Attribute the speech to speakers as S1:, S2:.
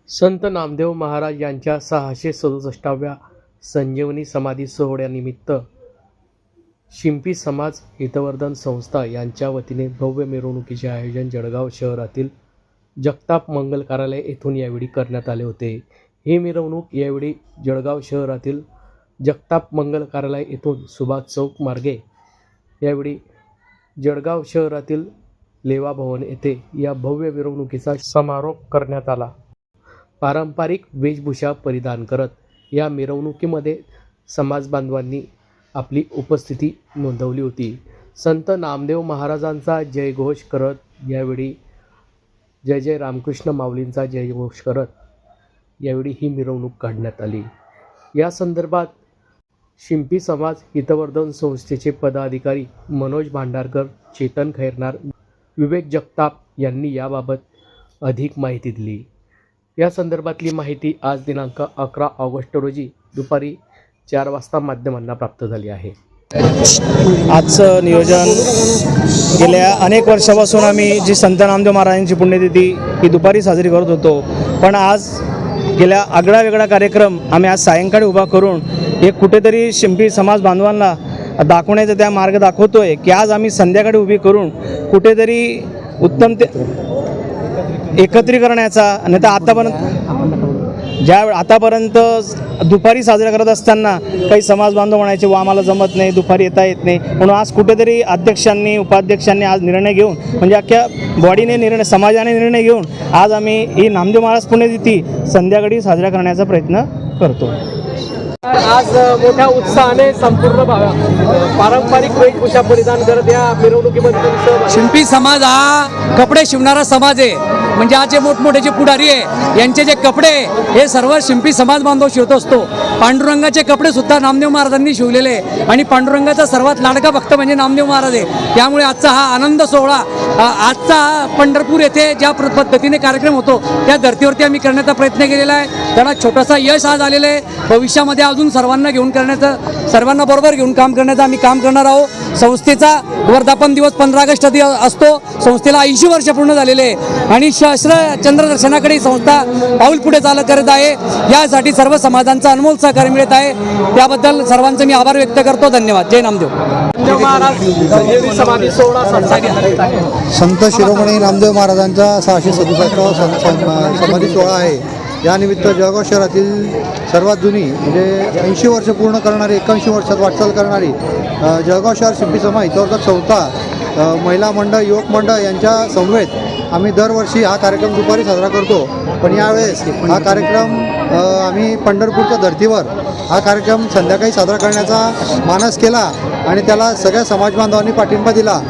S1: संत नामदेव महाराज यांच्या 667व्या संजीवनी समाधी सोहळ्यानिमित्त शिंपी समाज हितवर्धन संस्था यांच्या वतीने भव्य मिरवणुकीचे आयोजन जळगाव शहरातील जगताप मंगल कार्यालय येथून यावेळी करण्यात आले होते। ही मिरवणूक यावेळी जळगाव शहरातील जगताप मंगल कार्यालय येथून सुभाष चौक मार्गे यावेळी जळगाव शहरातील लेवा भवन येथे या भव्य मिरवणुकीचा समारोप करण्यात आला। पारंपरिक वेशभूषा परिधान करत या मिरवणुकीमध्ये समाज बांधवांनी आपली उपस्थिती नोंदवली होती। संत नामदेव महाराजांचा जयघोष करत यावेळी जय जय रामकृष्ण माऊलींचा जयघोष करत यावेळी ही मिरवणूक काढण्यात आली। या संदर्भात शिंपी समाज हितवर्धन संस्थेचे पदाधिकारी मनोज भांडारकर, चेतन खैरनार, विवेक जगताप यांनी याबाबत अधिक माहिती दिली। या संदर्भातली माहिती आज दिनांक 11 ऑगस्ट रोजी दुपारी 4 वाजता माध्यमांना प्राप्त झाली आहे।
S2: आजचं नियोजन गेल्या अनेक वर्षापासून आम्ही जी संत नामदेव महाराजांची पुण्यतिथी ही दुपारी साजरी करत होतो, पण आज गेल्या आगळा वेगळा कार्यक्रम आम्ही आज सायंकाळी उभा करून एक कुठेतरी शिंपी समाज बांधवांना दाखवण्याचा त्या मार्ग दाखवतोय की आज आम्ही संध्याकाळी उभी करून कुठेतरी उत्तम ते एकत्रीकरणाचा आणि आतापर्यंत दुपारी साजरा करत असताना काही समाज बांधव म्हणायचे व आम्हाला जमत नाही, दुपारी येता येत नाही, म्हणून आज कुठेतरी अध्यक्षांनी उपाध्यक्षांनी आज निर्णय घेऊन म्हणजे अख्ख्या बॉडीने निर्णय समाजाने निर्णय घेऊन आज आम्ही ही नामदेव महाराज पुण्यतिथी संध्याकाळी साजरा करण्याचा प्रयत्न करतो।
S1: आज मोठ्या उत्साहाने संपूर्ण पारंपरिक वेशभूषा परिधान करत या मिरवणुकीमध्ये
S3: शिंपी समाज हा कपडे शिवणारा समाज आहे। म्हणजे आज जे मोठमोठे जे पुढारी आहे यांचे जे कपडे हे सर्व शिंपी समाज बांधव शिवत असतो। पांडुरंगाचे कपडे सुद्धा नामदेव महाराजांनी शिवलेले आणि पांडुरंगाचा सर्वात लाडका भक्त म्हणजे नामदेव महाराज आहे। त्यामुळे आजचा हा आनंद सोहळा आजचा पंढरपूर येथे ज्या पद्धतीने कार्यक्रम होतो त्या धर्तीवरती आम्ही करण्याचा प्रयत्न केलेला आहे। त्याला छोटासा यश आज आलेलं आहे। भविष्यामध्ये अजून सर्वांना घेऊन करण्याचं, सर्वांना बरोबर घेऊन काम करण्याचं आम्ही काम करणार आहोत। संस्थेचा वर्धापन दिवस 15 ऑगस्ट असतो। संस्थेला 80 वर्ष पूर्ण झालेले आहे आणि सहस्र चंद्रदर्शनाकडे संस्था पाऊल पुढे चालत करत आहे। यासाठी सर्व समाजांचा अनमोल सहकार्य मिळत आहे, त्याबद्दल सर्वांचे मी आभार व्यक्त करतो। धन्यवाद। जय नामदेव।
S4: संत शिरोमणी नामदेव महाराजांचा 667वा समाधी सोहळा आहे। यानिमित्त जळगाव शहरातील सर्वात जुनी म्हणजे 80 वर्ष पूर्ण करणारी, 81 वर्षात वाटचाल करणारी जळगाव शहर शिंपी समाज हितवर्धक संस्था, महिला मंडळ, युवक मंडळ यांच्या समवेत आम्ही दरवर्षी हा कार्यक्रम दुपारी साजरा करतो। पण यावेळेस हा कार्यक्रम आम्ही पंढरपूरच्या धर्तीवर हा कार्यक्रम संध्याकाळी साजरा करण्याचा मानस केला आणि त्याला सगळ्या समाज बांधवांनी पाठिंबा दिला।